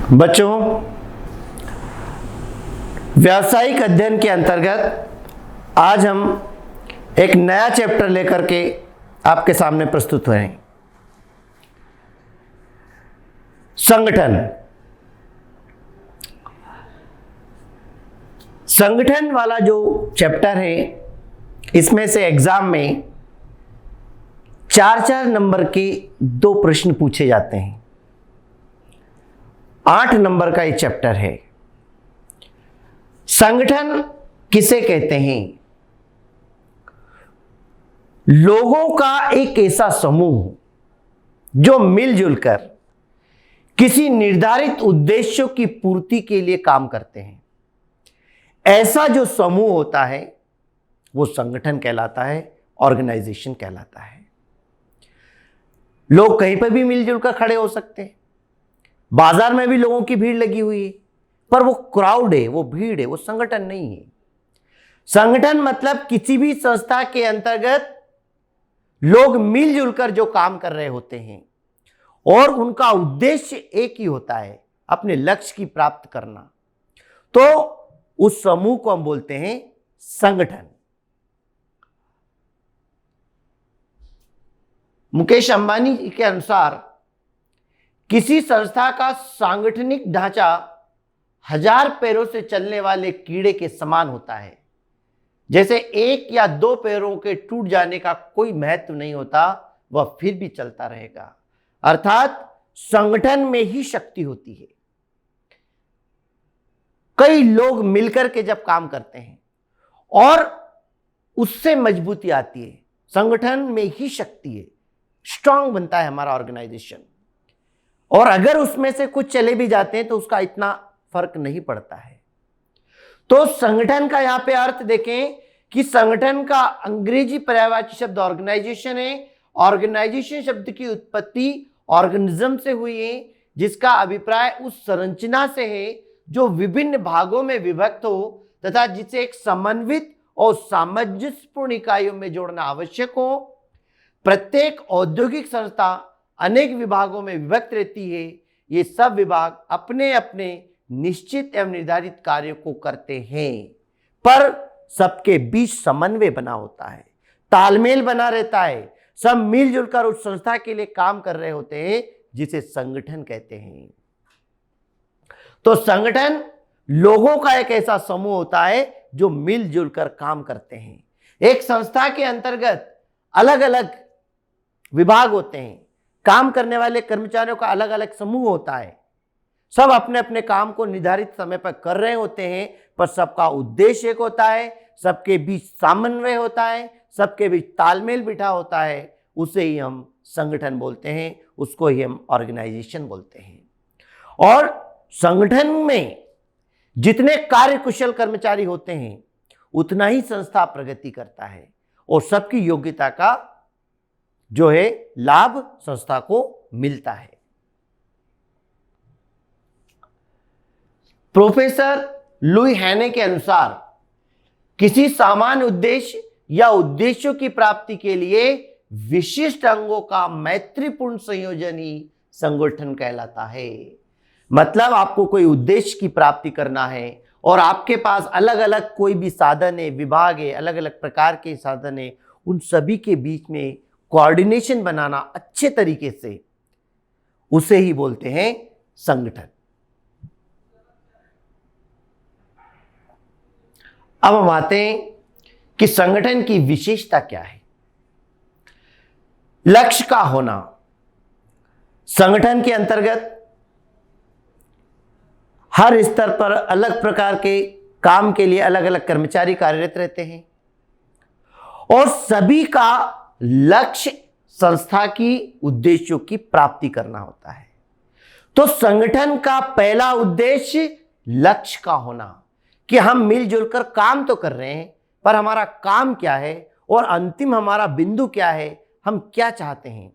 बच्चों, व्यावसायिक अध्ययन के अंतर्गत आज हम एक नया चैप्टर लेकर के आपके सामने प्रस्तुत हुए हैं। संगठन वाला जो चैप्टर है, इसमें से एग्जाम में 4-4 नंबर के 2 प्रश्न पूछे जाते हैं। 8 नंबर का ये चैप्टर है। संगठन किसे कहते हैं? लोगों का एक ऐसा समूह जो मिलजुल कर किसी निर्धारित उद्देश्यों की पूर्ति के लिए काम करते हैं। ऐसा जो समूह होता है वो संगठन कहलाता है, ऑर्गेनाइजेशन कहलाता है। लोग कहीं पर भी मिलजुल कर खड़े हो सकते हैं। बाजार में भी लोगों की भीड़ लगी हुई है, पर वो क्राउड है, वो भीड़ है, वो संगठन नहीं है। संगठन मतलब किसी भी संस्था के अंतर्गत लोग मिलजुल कर जो काम कर रहे होते हैं और उनका उद्देश्य एक ही होता है, अपने लक्ष्य की प्राप्त करना। तो उस समूह को हम बोलते हैं संगठन। मुकेश अंबानी के अनुसार किसी संस्था का सांगठनिक ढांचा 1000 पैरों से चलने वाले कीड़े के समान होता है। जैसे 1 या 2 पैरों के टूट जाने का कोई महत्व नहीं होता, वह फिर भी चलता रहेगा। अर्थात संगठन में ही शक्ति होती है। कई लोग मिलकर के जब काम करते हैं और उससे मजबूती आती है, संगठन में ही शक्ति है, स्ट्रांग बनता है हमारा ऑर्गेनाइजेशन। और अगर उसमें से कुछ चले भी जाते हैं तो उसका इतना फर्क नहीं पड़ता है। तो संगठन का यहां पे अर्थ देखें कि संगठन का अंग्रेजी पर्यायवाची शब्द ऑर्गेनाइजेशन है। ऑर्गेनाइजेशन शब्द की उत्पत्ति ऑर्गेनिज्म से हुई है, जिसका अभिप्राय उस संरचना से है जो विभिन्न भागों में विभक्त हो तथा जिसे एक समन्वित और सामंजस्यपूर्ण इकाइयों में जोड़ना आवश्यक हो। प्रत्येक औद्योगिक संस्था अनेक विभागों में विभक्त रहती है। ये सब विभाग अपने अपने निश्चित एवं निर्धारित कार्यों को करते हैं, पर सबके बीच समन्वय बना होता है, तालमेल बना रहता है। सब मिलजुल कर उस संस्था के लिए काम कर रहे होते हैं, जिसे संगठन कहते हैं। तो संगठन लोगों का एक ऐसा समूह होता है जो मिलजुल कर काम करते हैं। एक संस्था के अंतर्गत अलग अलग विभाग होते हैं, काम करने वाले कर्मचारियों का अलग अलग समूह होता है। सब अपने अपने काम को निर्धारित समय पर कर रहे होते हैं, पर सबका उद्देश्य एक होता है, सबके बीच समन्वय होता है, सबके बीच तालमेल बिठा होता है। उसे ही हम संगठन बोलते हैं, उसको ही हम ऑर्गेनाइजेशन बोलते हैं। और संगठन में जितने कार्यकुशल कर्मचारी होते हैं उतना ही संस्था प्रगति करता है और सबकी योग्यता का जो है लाभ संस्था को मिलता है। प्रोफेसर लुई हैने के अनुसार किसी सामान्य उद्देश्य या उद्देश्यों की प्राप्ति के लिए विशिष्ट अंगों का मैत्रीपूर्ण संयोजन ही संगठन कहलाता है। मतलब आपको कोई उद्देश्य की प्राप्ति करना है और आपके पास अलग अलग कोई भी साधन है, विभाग है, अलग अलग प्रकार के साधन है, उन सभी के बीच में कोऑर्डिनेशन बनाना अच्छे तरीके से, उसे ही बोलते हैं संगठन। अब हम आते हैं कि संगठन की विशेषता क्या है। लक्ष्य का होना। संगठन के अंतर्गत हर स्तर पर अलग प्रकार के काम के लिए अलग अलग कर्मचारी कार्यरत रहते हैं और सभी का लक्ष्य संस्था की उद्देश्यों की प्राप्ति करना होता है। तो संगठन का पहला उद्देश्य लक्ष्य का होना, कि हम मिलजुल कर काम तो कर रहे हैं, पर हमारा काम क्या है और अंतिम हमारा बिंदु क्या है, हम क्या चाहते हैं।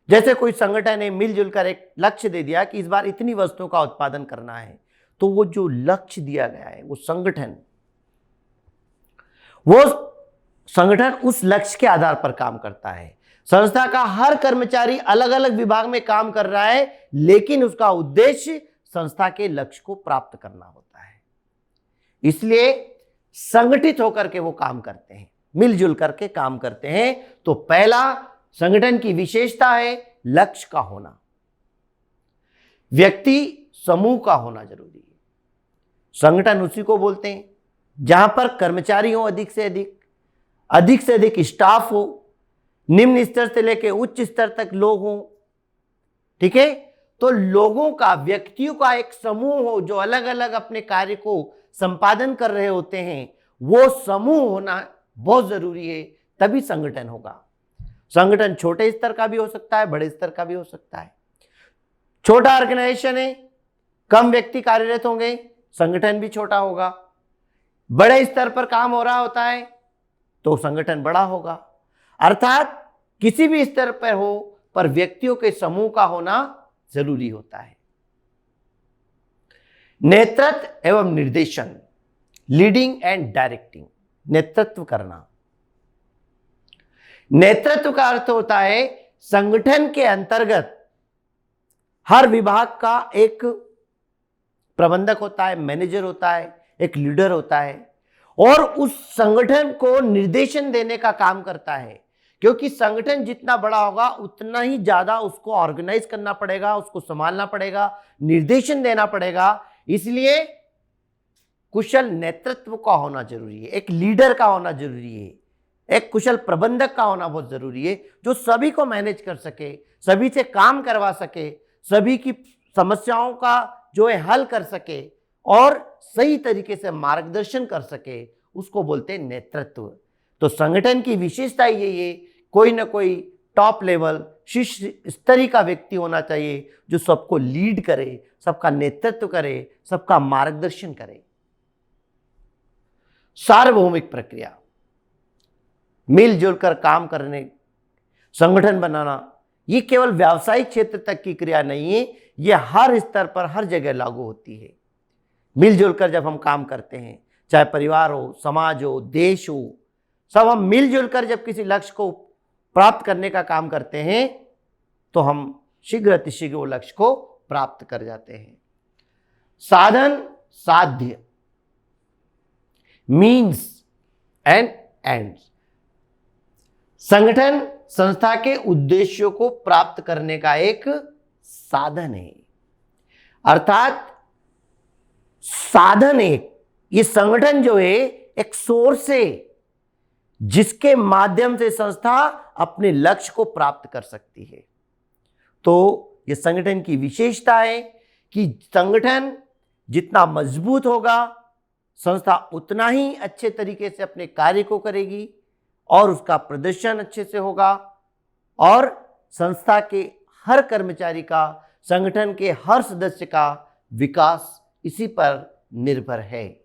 जैसे कोई संगठन ने मिलजुल कर एक लक्ष्य दे दिया कि इस बार इतनी वस्तुओं का उत्पादन करना है, तो वो जो लक्ष्य दिया गया है वो संगठन उस लक्ष्य के आधार पर काम करता है। संस्था का हर कर्मचारी अलग अलग विभाग में काम कर रहा है, लेकिन उसका उद्देश्य संस्था के लक्ष्य को प्राप्त करना होता है। इसलिए संगठित होकर के वो काम करते हैं, मिलजुल करके काम करते हैं। तो पहला संगठन की विशेषता है लक्ष्य का होना, व्यक्ति समूह का होना जरूरी है। संगठन उसी को बोलते हैं जहां पर कर्मचारी हो अधिक से अधिक स्टाफ हो, निम्न स्तर से लेकर उच्च स्तर तक लोग हों। ठीक है, तो लोगों का, व्यक्तियों का एक समूह हो जो अलग अलग अपने कार्य को संपादन कर रहे होते हैं, वो समूह होना बहुत जरूरी है, तभी संगठन होगा। संगठन छोटे स्तर का भी हो सकता है, बड़े स्तर का भी हो सकता है। छोटा ऑर्गेनाइजेशन है, कम व्यक्ति कार्यरत होंगे, संगठन भी छोटा होगा। बड़े स्तर पर काम हो रहा होता है तो संगठन बड़ा होगा। अर्थात किसी भी स्तर पर हो, पर व्यक्तियों के समूह का होना जरूरी होता है। नेतृत्व एवं निर्देशन, लीडिंग एंड डायरेक्टिंग, नेतृत्व करना। नेतृत्व का अर्थ होता है संगठन के अंतर्गत हर विभाग का एक प्रबंधक होता है, मैनेजर होता है, एक लीडर होता है, और उस संगठन को निर्देशन देने का काम करता है। क्योंकि संगठन जितना बड़ा होगा उतना ही ज्यादा उसको ऑर्गेनाइज करना पड़ेगा, उसको संभालना पड़ेगा, निर्देशन देना पड़ेगा। इसलिए कुशल नेतृत्व का होना जरूरी है, एक लीडर का होना जरूरी है, एक कुशल प्रबंधक का होना बहुत जरूरी है, जो सभी को मैनेज कर सके, सभी से काम करवा सके, सभी की समस्याओं का जो है हल कर सके और सही तरीके से मार्गदर्शन कर सके, उसको बोलते हैं नेतृत्व। तो संगठन की विशेषता यही है, कोई ना कोई टॉप लेवल शीर्ष स्तरीय का व्यक्ति होना चाहिए जो सबको लीड करे, सबका नेतृत्व करे, सबका मार्गदर्शन करे। सार्वभौमिक प्रक्रिया, मिलजुल कर काम करने, संगठन बनाना, ये केवल व्यावसायिक क्षेत्र तक की क्रिया नहीं है, ये हर स्तर पर हर जगह लागू होती है। मिलजुल कर जब हम काम करते हैं, चाहे परिवार हो, समाज हो, देश हो, सब हम मिलजुल कर जब किसी लक्ष्य को प्राप्त करने का काम करते हैं तो हम शीघ्र अतिशीघ्र वो लक्ष्य को प्राप्त कर जाते हैं। साधन साध्य, मीन्स एंड एंड्स। संगठन संस्था के उद्देश्यों को प्राप्त करने का एक साधन है, अर्थात साधन एक, ये संगठन जो है एक सोर्स है जिसके माध्यम से संस्था अपने लक्ष्य को प्राप्त कर सकती है। तो यह संगठन की विशेषता है कि संगठन जितना मजबूत होगा, संस्था उतना ही अच्छे तरीके से अपने कार्य को करेगी और उसका प्रदर्शन अच्छे से होगा, और संस्था के हर कर्मचारी का, संगठन के हर सदस्य का विकास इसी पर निर्भर है।